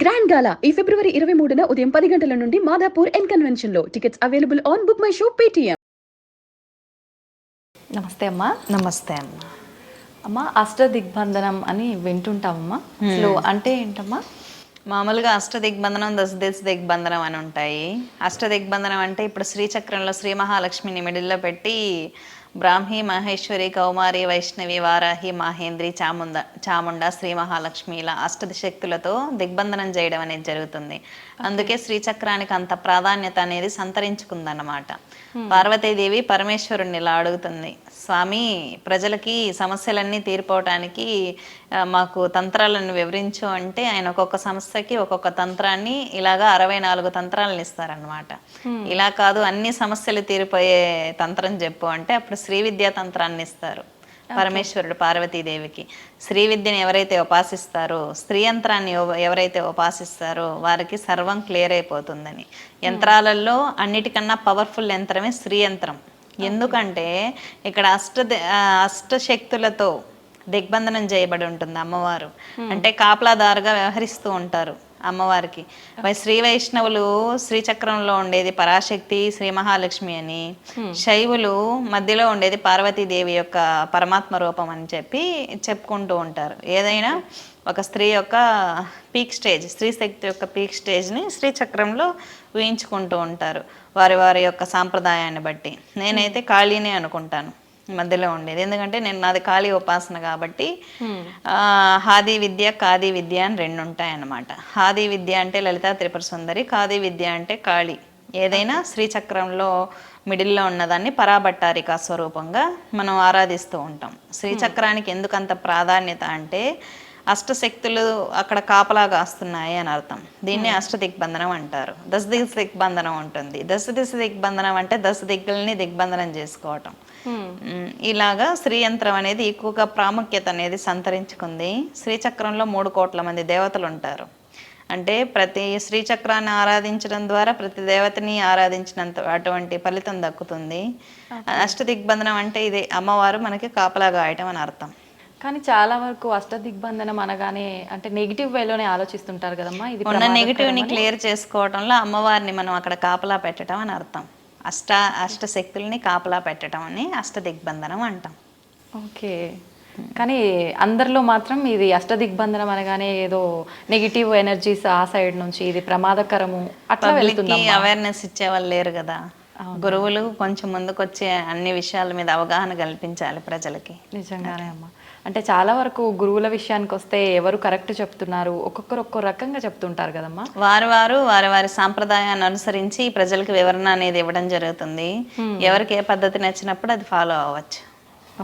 Grand గాలా ఈ ఫిబ్రవరి 23న ఉదయం 10 గంటల నుండి మాదాపూర్ ఎన్ కన్వెన్షన్ లో. Tickets available on book my show Paytm. నమస్తే అమ్మా. నమస్తే అమ్మ. అమ్మ, అష్టదిగ్బంధనం అని వింటుంటామమ్మా. అసలు అంటే ఏంటమ్మా? మామూలుగా అష్టదిగ్బంధనం, దశ దిగ్బంధనం అని ఉంటాయి. అష్టదిగ్బంధనం అంటే ఇప్పుడు శ్రీచక్రంలో శ్రీ మహాలక్ష్మిని మిడిల్లో పెట్టి బ్రాహ్మి, మహేశ్వరి, కౌమారి, వైష్ణవి, వారాహి, మాహేంద్రి, చాముండ, శ్రీ మహాలక్ష్మి ఇలా అష్టశక్తులతో దిగ్బంధనం చేయడం అనేది జరుగుతుంది. అందుకే శ్రీచక్రానికి అంత ప్రాధాన్యత అనేది సంతరించుకుందన్నమాట. పార్వతీదేవి పరమేశ్వరుణ్ణి ఇలా అడుగుతుంది, స్వామి ప్రజలకి సమస్యలన్నీ తీరిపోవటానికి మాకు తంత్రాలను వివరించు అంటే ఆయన ఒక్కొక్క సమస్యకి ఒక్కొక్క తంత్రాన్ని ఇలాగా 64 తంత్రాలను ఇస్తారనమాట. ఇలా కాదు అన్ని సమస్యలు తీరిపోయే తంత్రం చెప్పు అంటే అప్పుడు శ్రీ విద్యా తంత్రాన్ని ఇస్తారు పరమేశ్వరుడు పార్వతీదేవికి. శ్రీ విద్యని ఎవరైతే ఉపాసిస్తారో, స్త్రీ యంత్రాన్ని ఎవరైతే ఉపాసిస్తారో వారికి సర్వం క్లియర్ అయిపోతుందని. యంత్రాలలో అన్నిటికన్నా పవర్ఫుల్ యంత్రమే స్త్రీ యంత్రం. ఎందుకంటే ఇక్కడ అష్టశక్తులతో దిగ్బంధనం చేయబడి ఉంటుంది అమ్మవారు. అంటే కాపలాదారుగా వ్యవహరిస్తూ ఉంటారు అమ్మవారికి. శ్రీ వైష్ణవులు శ్రీచక్రంలో ఉండేది పరాశక్తి, శ్రీ మహాలక్ష్మి అని, శైవులు మధ్యలో ఉండేది పార్వతీదేవి యొక్క పరమాత్మ రూపం అని చెప్పుకుంటూ ఉంటారు. ఏదైనా ఒక స్త్రీ యొక్క పీక్ స్టేజ్, స్త్రీ శక్తి యొక్క పీక్ స్టేజ్ని శ్రీచక్రంలో ఊహించుకుంటూ ఉంటారు వారి వారి యొక్క సాంప్రదాయాన్ని బట్టి. నేనైతే కాళీనే అనుకుంటాను మధ్యలో ఉండేది, ఎందుకంటే నాది కాళీ ఉపాసన కాబట్టి. హాది విద్య, కాది విద్య అని రెండు ఉంటాయన్నమాట. హాది విద్య అంటే లలితా త్రిపుర సుందరి, కాది విద్య అంటే కాళీ. ఏదైనా శ్రీచక్రంలో మిడిల్లో ఉన్నదాన్ని పరాభట్టారికా స్వరూపంగా మనం ఆరాధిస్తూ ఉంటాం. శ్రీచక్రానికి ఎందుకంత ప్రాధాన్యత అంటే అష్టశక్తులు అక్కడ కాపలాగా వస్తున్నాయి అని అర్థం. దీన్ని అష్టదిగ్బంధనం అంటారు. దశ దిగ్బంధనం ఉంటుంది. దశ దిగ్బంధనం అంటే దశ దిక్కుల్ని దిగ్బంధనం చేసుకోవటం. ఇలాగా శ్రీయంత్రం అనేది ఎక్కువగా ప్రాముఖ్యత అనేది సంతరించుకుంది. శ్రీచక్రంలో 3 కోట్ల మంది దేవతలు ఉంటారు. అంటే ప్రతి శ్రీచక్రాన్ని ఆరాధించడం ద్వారా ప్రతి దేవతని ఆరాధించినంత అటువంటి ఫలితం దక్కుతుంది. అష్టదిగ్బంధనం అంటే ఇది అమ్మవారు మనకి కాపలాగా ఆయటం అని అర్థం. కానీ చాలా వరకు అష్టదిగ్బంధనం అనగానే అంటే నెగిటివ్ వేలోనే ఆలోచిస్తుంటారు కదమ్మా. ఇది ఉన్న నెగిటివ్ని క్లియర్ చేసుకోవటంలో అమ్మవారిని మనం అక్కడ కాపలా పెట్టడం అని అర్థం. అష్టశక్తుల్ని కాపలా పెట్టడం అని అష్టదిగ్బంధనం అంటాం. ఓకే. కానీ అందరిలో మాత్రం ఇది అష్టదిగ్బంధనం అనగానే ఏదో నెగిటివ్ ఎనర్జీస్ ఆ సైడ్ నుంచి ఇది ప్రమాదకరము అట్లా వెళ్తుంది. అవేర్నెస్ ఇచ్చే వాళ్ళు లేరు కదా. గురువులు కొంచెం ముందుకు వచ్చి అన్ని విషయాల మీద అవగాహన కల్పించాలి ప్రజలకి. నిజంగానే అమ్మా. అంటే చాలా వరకు గురువుల విషయానికి వస్తే ఎవరు కరెక్ట్ చెప్తున్నారు, ఒక్కొక్కరు ఒక్కో రకంగా చెప్తుంటారు కదమ్మా. వారి సాంప్రదాయాన్ని అనుసరించి ప్రజలకు వివరణ అనేది ఇవ్వడం జరుగుతుంది. ఎవరికి ఏ పద్ధతి నచ్చినప్పుడు అది ఫాలో అవ్వచ్చు.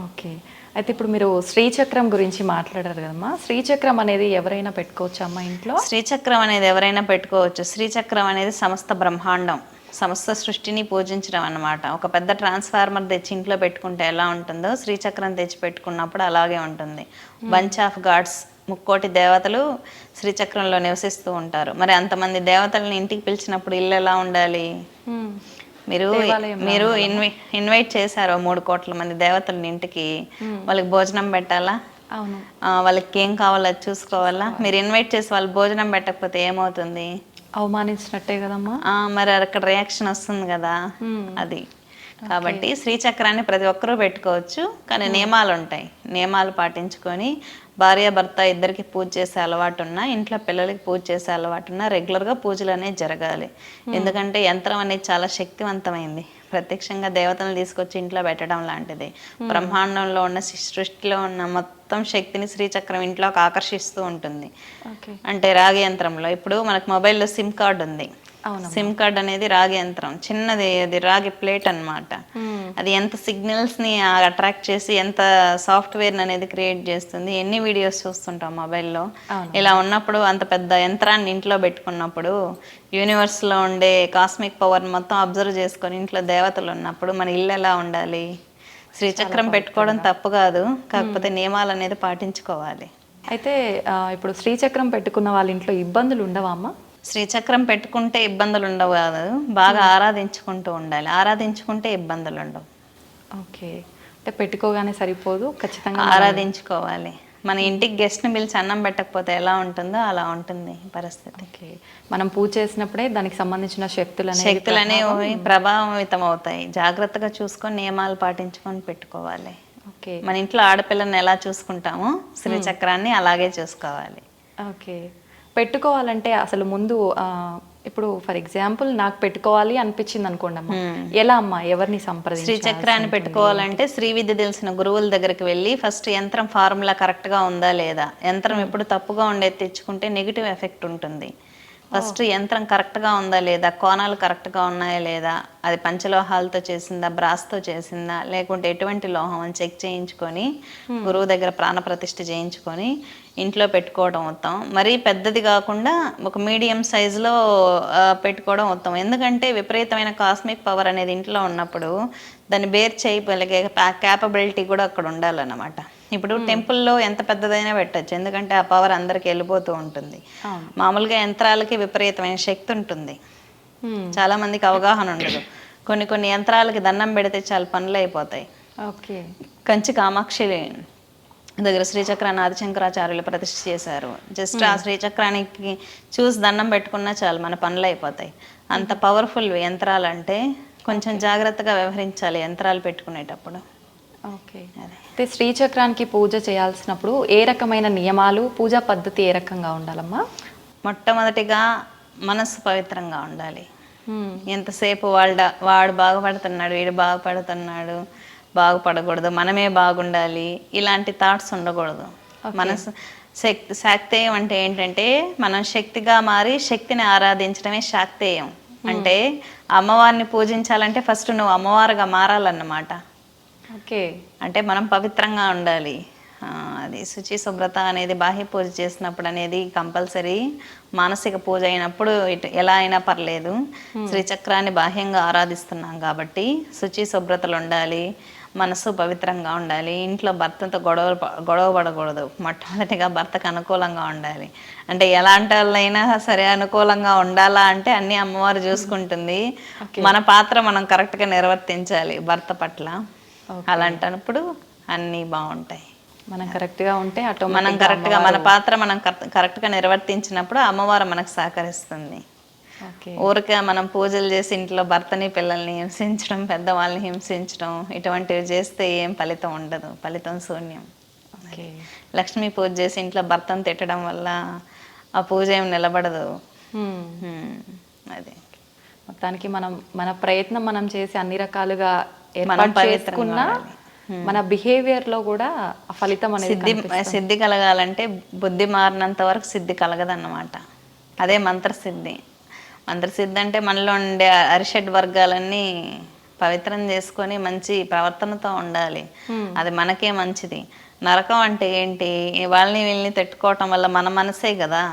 ఓకే. అయితే ఇప్పుడు మీరు శ్రీచక్రం గురించి మాట్లాడారు కదమ్మా. శ్రీచక్రం అనేది ఎవరైనా పెట్టుకోవచ్చు అమ్మా ఇంట్లో? శ్రీచక్రం అనేది ఎవరైనా పెట్టుకోవచ్చు. శ్రీచక్రం అనేది సమస్త బ్రహ్మాండం, సమస్త సృష్టిని పూజించడం అన్నమాట. ఒక పెద్ద ట్రాన్స్ఫార్మర్ తెచ్చి ఇంట్లో పెట్టుకుంటే ఎలా ఉంటుందో శ్రీచక్రం తెచ్చి పెట్టుకున్నప్పుడు అలాగే ఉంటుంది. బంచ్ ఆఫ్ గాడ్స్, 3 కోటి దేవతలు శ్రీచక్రంలో నివసిస్తూ ఉంటారు. మరి అంతమంది దేవతలను ఇంటికి పిలిచినప్పుడు ఇల్లు ఎలా ఉండాలి? మీరు ఇన్వైట్ చేశారు 3 కోట్ల మంది దేవతలను ఇంటికి, వాళ్ళకి భోజనం పెట్టాలా? అవును. వాళ్ళకి ఏం కావాలో అది చూసుకోవాలా? మీరు ఇన్వైట్ చేసి వాళ్ళు భోజనం పెట్టకపోతే ఏమవుతుంది? అవమానించినట్టే కదమ్మా. మరి అక్కడ రియాక్షన్ వస్తుంది కదా, అది. కాబట్టి శ్రీచక్రాన్ని ప్రతి ఒక్కరూ పెట్టుకోవచ్చు, కానీ నియమాలు ఉంటాయి. నియమాలు పాటించుకొని భార్యాభర్త ఇద్దరికి పూజ చేసే అలవాటు ఉన్నా, ఇంట్లో పిల్లలకి పూజ చేసే అలవాటు ఉన్నా రెగ్యులర్గా పూజలు అనేది జరగాలి. ఎందుకంటే యంత్రం అనేది చాలా శక్తివంతమైంది. ప్రత్యక్షంగా దేవతలను తీసుకొచ్చి ఇంట్లో పెట్టడం లాంటిది. బ్రహ్మాండంలో ఉన్న సృష్టిలో ఉన్న మొత్తం శక్తిని శ్రీచక్రం ఇంట్లోకి ఆకర్షిస్తూ ఉంటుంది. అంటే రాగి యంత్రంలో ఇప్పుడు మనకు మొబైల్లో సిమ్ కార్డ్ ఉంది. సిమ్ కార్డ్ అనేది రాగి యంత్రం, చిన్నది, అది రాగి ప్లేట్ అన్నమాట. అది ఎంత సిగ్నల్స్ని అట్రాక్ట్ చేసి ఎంత సాఫ్ట్వేర్ అనేది క్రియేట్ చేస్తుంది. ఎన్ని వీడియోస్ చూస్తుంటాం మొబైల్లో. ఇలా ఉన్నప్పుడు అంత పెద్ద యంత్రాన్ని ఇంట్లో పెట్టుకున్నప్పుడు యూనివర్స్లో ఉండే కాస్మిక్ పవర్ మొత్తం అబ్జర్వ్ చేసుకొని ఇంట్లో దేవతలు ఉన్నప్పుడు మన ఇల్లు ఎలా ఉండాలి? శ్రీచక్రం పెట్టుకోవడం తప్పు కాదు, కాకపోతే నియమాలు అనేది పాటించుకోవాలి. అయితే ఇప్పుడు శ్రీచక్రం పెట్టుకున్న వాళ్ళ ఇంట్లో ఇబ్బందులు ఉండవా అమ్మా? శ్రీచక్రం పెట్టుకుంటే ఇబ్బందులు ఉండవు కాదు, బాగా ఆరాధించుకుంటూ ఉండాలి. ఆరాధించుకుంటే ఇబ్బందులు ఉండవు. ఓకే. అంటే పెట్టుకోగానే సరిపోదు, ఖచ్చితంగా ఆరాధించుకోవాలి. మన ఇంటికి గెస్ట్ని పిలిచి అన్నం పెట్టకపోతే ఎలా ఉంటుందో అలా ఉంటుంది పరిస్థితి. ఓకే, మనం పూజ చేసినప్పుడే దానికి సంబంధించిన శక్తులు అనేవి ప్రభావితం అవుతాయి. జాగ్రత్తగా చూసుకొని నియమాలు పాటించుకొని పెట్టుకోవాలి. ఓకే, మన ఇంట్లో ఆడపిల్లని ఎలా చూసుకుంటామో శ్రీచక్రాన్ని అలాగే చూసుకోవాలి. ఓకే. పెట్టుకోవాలంటే అసలు ముందు ఇప్పుడు ఫర్ ఎగ్జాంపుల్ నాకు పెట్టుకోవాలి అనిపించింది అనుకోండి అమ్మ, ఎలా అమ్మా, ఎవరిని సంప్రదించాలి? శ్రీచక్రాన్ని పెట్టుకోవాలంటే శ్రీ విద్య తెలిసిన గురువుల దగ్గరికి వెళ్ళి ఫస్ట్ యంత్రం ఫార్ములా కరెక్ట్గా ఉందా లేదా, యంత్రం ఎప్పుడు తప్పుగా ఉండేది తెచ్చుకుంటే నెగిటివ్ ఎఫెక్ట్ ఉంటుంది. ఫస్ట్ యంత్రం కరెక్ట్గా ఉందా లేదా, కోణాలు కరెక్ట్గా ఉన్నాయా లేదా, అది పంచలోహాలతో చేసిందా, బ్రాస్తో చేసిందా, లేకుంటే ఎటువంటి లోహం అని చెక్ చేయించుకొని గురువు దగ్గర ప్రాణప్రతిష్ఠ చేయించుకొని ఇంట్లో పెట్టుకోవడం ఉత్తమం. మరీ పెద్దది కాకుండా ఒక మీడియం సైజులో పెట్టుకోవడం ఉత్తమం. ఎందుకంటే విపరీతమైన కాస్మిక్ పవర్ అనేది ఇంట్లో ఉన్నప్పుడు దాన్ని బేర్ చేయగలిగే క్యాపబిలిటీ కూడా అక్కడ ఉండాలన్నమాట. ఇప్పుడు టెంపుల్లో ఎంత పెద్దదైనా పెట్టచ్చు, ఎందుకంటే ఆ పవర్ అందరికి వెళ్ళిపోతూ ఉంటుంది. మామూలుగా యంత్రాలకి విపరీతమైన శక్తి ఉంటుంది, చాలా మందికి అవగాహన ఉండదు. కొన్ని యంత్రాలకి దండం పెడితే చాలా పనులు అయిపోతాయి. ఓకే, కంచి కామాక్షి దగ్గర శ్రీచక్రాన్ని ఆదిశంకరాచార్యులు ప్రతిష్ఠ చేశారు. జస్ట్ ఆ శ్రీచక్రానికి చూసి దండం పెట్టుకున్నా చాలు మన పనులు అయిపోతాయి. అంత పవర్ఫుల్ యంత్రాలు అంటే కొంచెం జాగ్రత్తగా వ్యవహరించాలి యంత్రాలు పెట్టుకునేటప్పుడు. ఓకే, అయితే శ్రీచక్రానికి పూజ చేయాల్సినప్పుడు ఏ రకమైన నియమాలు, పూజా పద్ధతి ఏ రకంగా ఉండాలమ్మా? మొట్టమొదటిగా మనస్సు పవిత్రంగా ఉండాలి. ఎంతసేపు వాడు బాగుపడుతున్నాడు, వీడు బాగుపడుతున్నాడు, బాగుపడకూడదు, మనమే బాగుండాలి, ఇలాంటి థాట్స్ ఉండకూడదు. మనసు శాక్తేయం అంటే ఏంటంటే మనం శక్తిగా మారి శక్తిని ఆరాధించడమే శాక్తేయం. అంటే అమ్మవారిని పూజించాలంటే ఫస్ట్ నువ్వు అమ్మవారుగా మారాలన్నమాట. ఓకే, అంటే మనం పవిత్రంగా ఉండాలి. అది శుచి శుభ్రత అనేది బాహ్య పూజ చేసినప్పుడు అనేది కంపల్సరీ. మానసిక పూజ అయినప్పుడు ఎలా అయినా పర్లేదు. శ్రీచక్రాన్ని బాహ్యంగా ఆరాధిస్తున్నాం కాబట్టి శుచి శుభ్రతలు ఉండాలి, మనసు పవిత్రంగా ఉండాలి, ఇంట్లో భర్తతో గొడవ పడకూడదు. మొట్టమొదటిగా భర్తకు అనుకూలంగా ఉండాలి. అంటే ఎలాంటి వాళ్ళైనా సరే అనుకూలంగా ఉండాలా అంటే అన్ని అమ్మవారు చూసుకుంటుంది. మన పాత్ర మనం కరెక్ట్గా నిర్వర్తించాలి భర్త పట్ల. అలాంటప్పుడు అన్నీ బాగుంటాయి. మనం కరెక్ట్గా ఉంటే మనం కరెక్ట్గా మన పాత్ర మనం కరెక్ట్గా నిర్వర్తించినప్పుడు అమ్మవారు మనకు సహకరిస్తుంది. ఊరికే మనం పూజలు చేసి ఇంట్లో భర్తని పిల్లల్ని హింసించడం, పెద్దవాళ్ళని హింసించడం ఇటువంటివి చేస్తే ఏం ఫలితం ఉండదు, ఫలితం శూన్యం. లక్ష్మీ పూజ చేసి ఇంట్లో భర్తను తిట్టడం వల్ల ఆ పూజ ఏం నిలబడదు. అదే మొత్తానికి మన ప్రయత్నం మనం చేసి అన్ని రకాలుగా ఏర్పాటు చేసుకున్నా మన బిహేవియర్ లో కూడా ఆ ఫలితం అనేది సిద్ధి కలగాలంటే బుద్ధి మారినంత వరకు సిద్ధి కలగదన్నమాట. అదే మంత్రసిద్ధి. మంత్రసిద్ధి అంటే మనలో ఉండే అరిషడ్ వర్గాలన్నీ పవిత్రం చేసుకొని మంచి ప్రవర్తనతో ఉండాలి. అది మనకే మంచిది. నరకం అంటే ఏంటి, వాళ్ళని వీళ్ళని తిట్టుకోవటం వల్ల మన మనసే కదా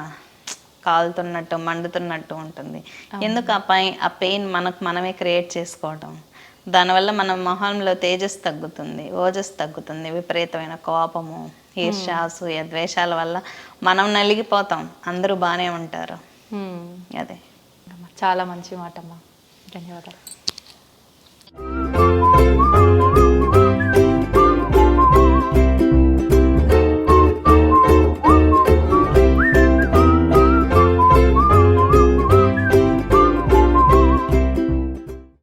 కాలుతున్నట్టు మండుతున్నట్టు ఉంటుంది. ఎందుకు ఆ పెయిన్ మనమే క్రియేట్ చేసుకోవటం. దానివల్ల మన మొహంలో తేజస్సు తగ్గుతుంది, ఓజస్సు తగ్గుతుంది. విపరీతమైన కోపము, ఈర్ష్య, అసూయ, ద్వేషాల వల్ల మనం నలిగిపోతాం, అందరూ బాగానే ఉంటారు. అదే చాలా మంచి మాట అమ్మా, ధన్యవాదాలు.